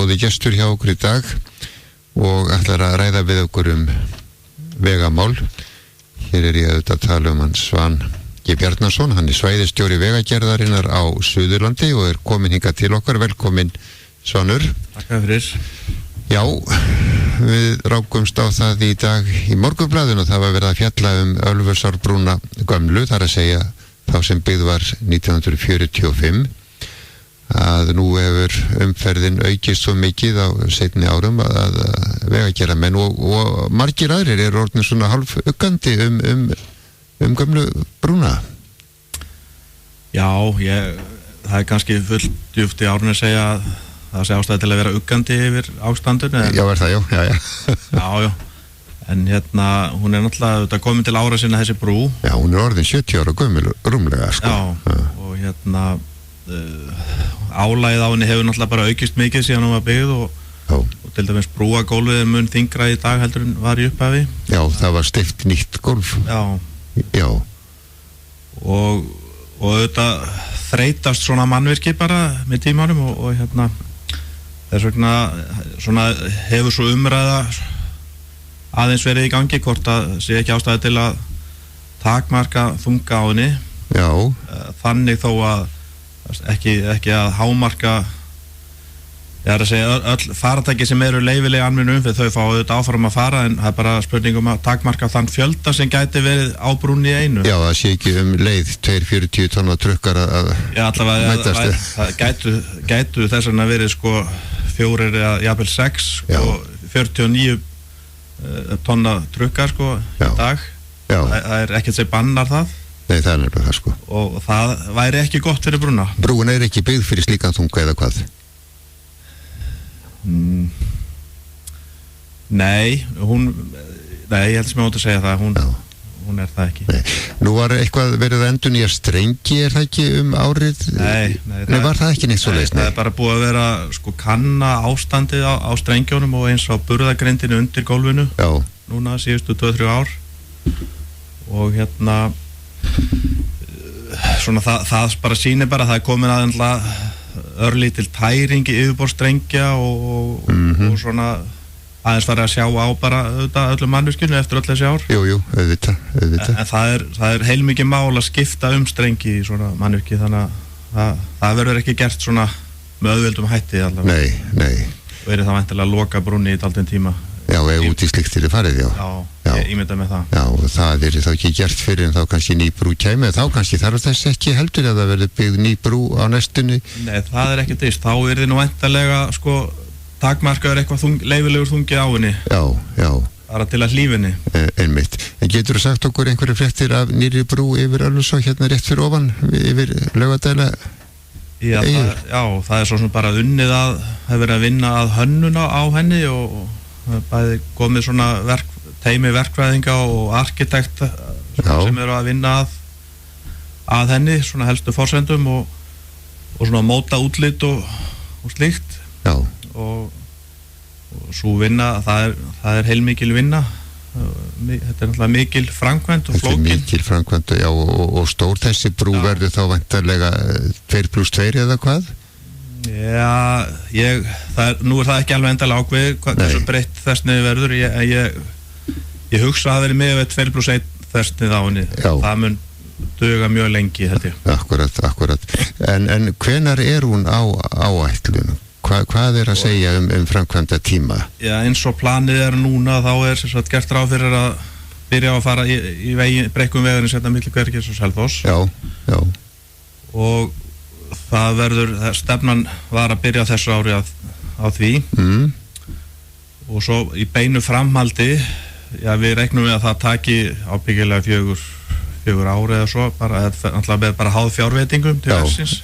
góði gestur hjá okkur í dag og ætlar að ræða við okkur vegamál. Hér ég auðvitað að tala hann Svan G. Bjarnason, hann svæðisstjóri vegagerðarinnar á Suðurlandi og komin hingað til okkar. Velkomin, Svanur. Takk fyrir. Já, við rákumst á það í dag í Morgunblaðinu og það var verið að fjalla Ölfusárbrúna gömlu, þar að segja þá sem byggð var 1945, að nú hefur umferðin aukist svo mikið á seinni árum að vegagerðarmenn og margir aðrir eru orðnir svona hálf uggandi gömlu brúna. Já, það kannski fullt djúpt í árunni að segja að það sé ástæði til að vera uggandi yfir ástandinu. Já, það, já. Já. En hún náttúrulega komin til ára sinna þessi brú. Já, hún orðin 70 ára gömul, rúmlega, sko. Já, og álagið á henni hefur náttúrulega bara aukist mikið síðan hún var byggð og til dæmis brúagólfið mun þyngra í dag heldur en var í upphafi. Já, það var steypt nýtt gólf. Já. Og auðvitað þreytast svona mannvirki bara með tímanum og þess vegna svona hefur svo umræða aðeins verið í gangi hvort að sé ekki ástæði til að takmarka þunga á henni. Já. Þannig þó að ekki að hámarka, ég er að segja öll faratæki sem eru leyfilega almennu umferð, þau fá auðvitað áfram að fara, en það er bara spurningum að takmarka þann fjölda sem gæti verið á brúnni í einu. Já, það sé ekki leið 240 tonna trukkar að mætast. Það gætu þess vegna verið 4 eða jafnvel 6 49 tonna trukkar í dag. Það er ekkert sem bannar það. Nei, það er nefnilega það, og það væri ekki gott fyrir brúna. Brúin er ekki byggð fyrir slíkan þunga eða hvað? Nei, ég held sem ég átt að segja það, hún er það ekki. Nei. Nú var eitthvað verið að endurnýja strengi, er það ekki árið? Nei, var það ekki neitt svoleiðis? Það er bara búið að vera kanna ástandið á strengjónum og eins á burðagrindinu undir gólfinu. Já. Núna síðustu 2-3 ár og svona það bara sýnir bara að það er komin aðeins örlítil tæring í yfirborðsstrengja og svona aðeins farið að sjá á bara öllum mannvirkinu eftir öll þessi ár. Jú, auðvitað. En það er heilmikið mál að skipta strengi í svona mannvirki, þannig að það verður ekki gert svona með auðveldum hætti allavega. Nei. Og er það væntanlega að loka brúnni í dálítinn tíma. Já, ef út í slikt farið, Já, ég ímynda með það. Já, og það þá ekki gert fyrir en þá kannski ný brú kæmi, þá kannski þarf þess ekki heldur að það verður byggð ný brú á næstunni. Nei, það er ekki dýst. Þá er þið nú væntanlega takmarkaður eitthvað leyfilegur þungi á henni. Já. Bara til að hlífa henni. Einmitt. En getur þú sagt okkur einhverju fréttir af nýrri brú yfir Ölfusá rétt fyrir ofan, yfir Laugardæla? Já, það er svo sem bara unnið að hefur verið að vinna að hönnuna á henni og bæði komið svona teimi verkfræðinga og arkitekta sem eru að vinna að henni, svona helstu forsendum og svona móta útlit og slíkt. Já. Og svo vinna, það er heilmikil vinna. Þetta er náttúrulega mikil framkvæmd og flókin. Þetta er mikil framkvæmd, já, og stór þessi brú verður þá væntanlega 2+2 eða hvað? Já, nú er það ekki alveg endalega ákveðið hversu breytt þessniði verður. Ég hugsa að það verið með 2+1 þessnið á henni. Það mun duga mjög lengi, held ég. Akkurat. En hvenær er hún á áætlun? Hvað er að segja framkvæmda tíma? Já, eins og planið er núna, þá er gert ráð fyrir að byrja að fara í brekkum vegarins milli Hvergis og Selfoss. Já. Og það verður, stefnan var að byrja þessu ári á því og svo í beinu framhaldi, við reiknum við að það taki ábyggilega 4 ári eða svo, bara háð fjárveitingum til versins.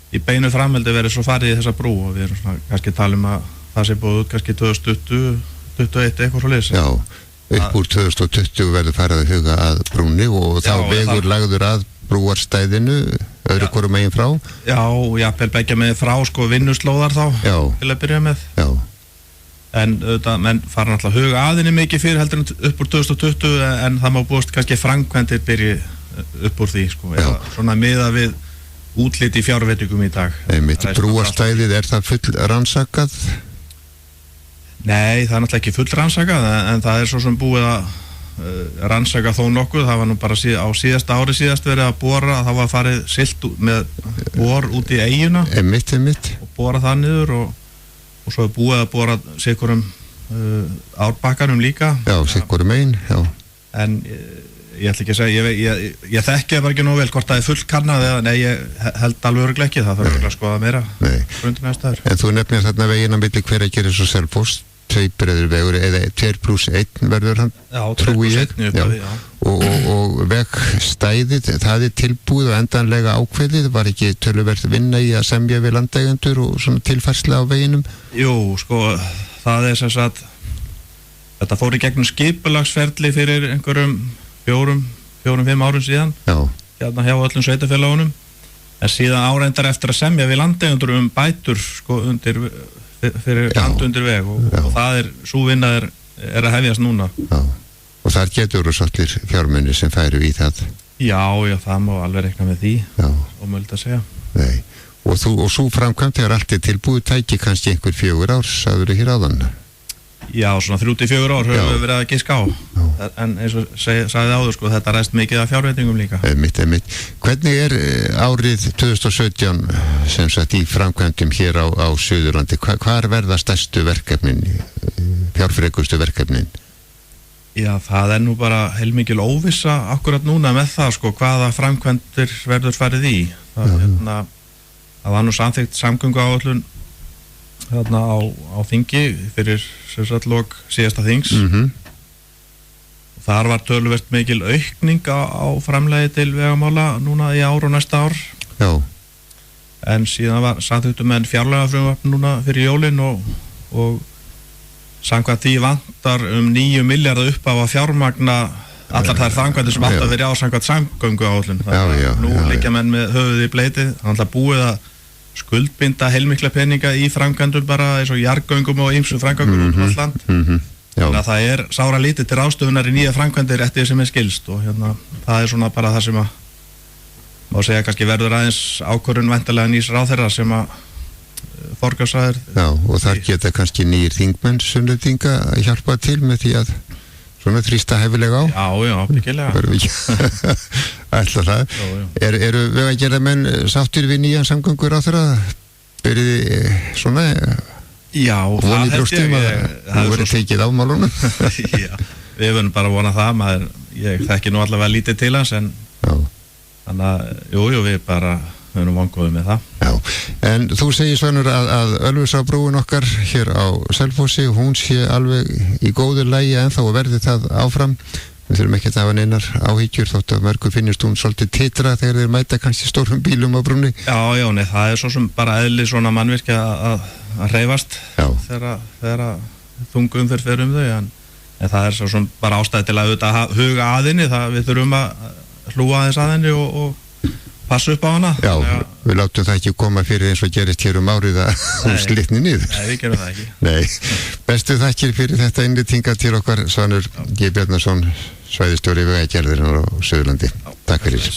Í beinu framhaldi verður svo farið í þessa brú og við erum svona kannski tala að það sé búið út kannski 2020, 2021 eitthvað svo leiðis. Já, upp úr 2020 verður farið að huga að brúnni og þá vegur lagður að brúarstæðinu öðru hvoru megin frá. Já, begja megin frá vinnuslóðar þá til að byrja með. Já. En menn fara náttúrulega huga aðinni mikið fyrir heldur en upp úr 2020 en það má búast kannski framkvæmdir byrji upp úr því svona miða við útlit í fjárveitingum í dag. Einmitt, brúarstæðið, það full rannsakað? Nei, það náttúrulega ekki full rannsakað, en það svo sem búið að rannsaka þó nokkuð. Það var nú bara á síðasta ári verið að bora, það var farið siglt með bor út í eyjuna. Einmitt. Og bora það niður og svo búið að bora sikkurum árbakkanum líka. Já, sikkurum einn, já. En ég ætla ekki að segja, ég þekki bara ekki nóg vel hvort það full kannað eða nei, ég held alveg örugglega ekki, það þarf að skoða meira. En þú nefnir þarna veginn á milli Hveragerðis og Selfoss, 2 breiður vegur eða 2+1 verður hann, trúi ég. Og vegstæðið, það tilbúið og endanlega ákveðið, var ekki töluvert vinna í að semja við landeigendur og svona tilfærsla á veginum? Jú, sko, það sem sagt, þetta fór í gegnum skipulagsferli fyrir einhverjum 4-5 árum síðan. Já. Hérna hjá öllum sveitafélagunum, en síðan áreindar eftir að semja við landeigendur bætur, sko, fyrir land undir veg og það sú vinna er að hefjast núna. Já, og þar getur svolítið fjármunir sem færu í það. Já, það má alveg reikna með því. Já. Og mögulegt að segja. Nei, og svo framkvæmt þegar allt tilbúið tæki kannski einhver 4 ár, sagður hér áðan. Já, svona 3-4 ár höfum við verið að giska á. En eins og sagði áður, sko, þetta ræst mikið af fjárveitingum líka. Einmitt. Hvernig árið 2017 sem sagt í framkvæmdum hér á Suðurlandi? Hvar verða stærstu verkefnin, fjárfrekustu verkefnin? Já, það nú bara heilmikil óvissa akkurat núna með það, sko, hvaða framkvæmdir verður farið í. Það var nú samþykkt samgönguáætlun þarna á þingi fyrir lok síðasta þings. Þar var töluvert mikil aukning á framlagi til vegamála núna í ár og næsta ár. Já. En síðan var samþykktu menn fjárlagafrumvarp núna fyrir jólin og samkvæmt því vantar 9 milljarða upp á að fjármagna allar þær framkvæmdir sem átt að vera á samkvæmt samgönguáætlun. Nú liggja menn með höfuð í bleitið, þannig að búið að skuldbinda heilmikla peninga í framkvæmdum bara eins og jarðgöngum og ýmsum framkvæmdum út um allt land. Þannig að það sára lítið til ráðstöfunar í nýja framkvæmdir eftir sem skilst og það svona bara það sem að má segja kannski verður aðeins ákvörðun væntanlega nýs ráðherra sem að forgangsraðir. Já, og þar geta kannski nýjir þingmenn Sunnlendinga að hjálpa til með því að svona þrýsta hefilega á. Já, byggilega. Ætla það. Eru vegagerðarmenn sáttir við nýjan samgönguráðherra? Byrjiði svona það held ég. Nú verið tekið á málunum. Já, við verðum bara að vona það. Ég þekki nú allavega lítið til hans en þannig að, við bara höfum vongóðum með það. Já, en þú segir Svanur að Ölfusárbrúin okkar hér á Selfossi, hún sé alveg í góðu lagi ennþá og verði það áfram. Við þurfum ekki að hafa neinar áhyggjur þótt að mörgu finnist hún svolítið titra þegar þeir mæta kannski stórum bílum á brúnni. Já, nei, það svo sem bara eðli svona mannvirki að hreyfast þegar þungum þeir fer þau en það svo sem bara ástæði til að huga aðinni, við þurfum að hlúa aðeins aðinni og passa upp á hana. Já, við látum það ekki koma fyrir eins og gerist hér árið að hún slitni niður. Nei, við gerum það ekki. Nei, bestu þakkir fyrir þetta innlýtinga til okkar Svanur G. Bjarnason, svæðisstjóri vegagerðarinnar á Suðurlandi. Takk fyrir.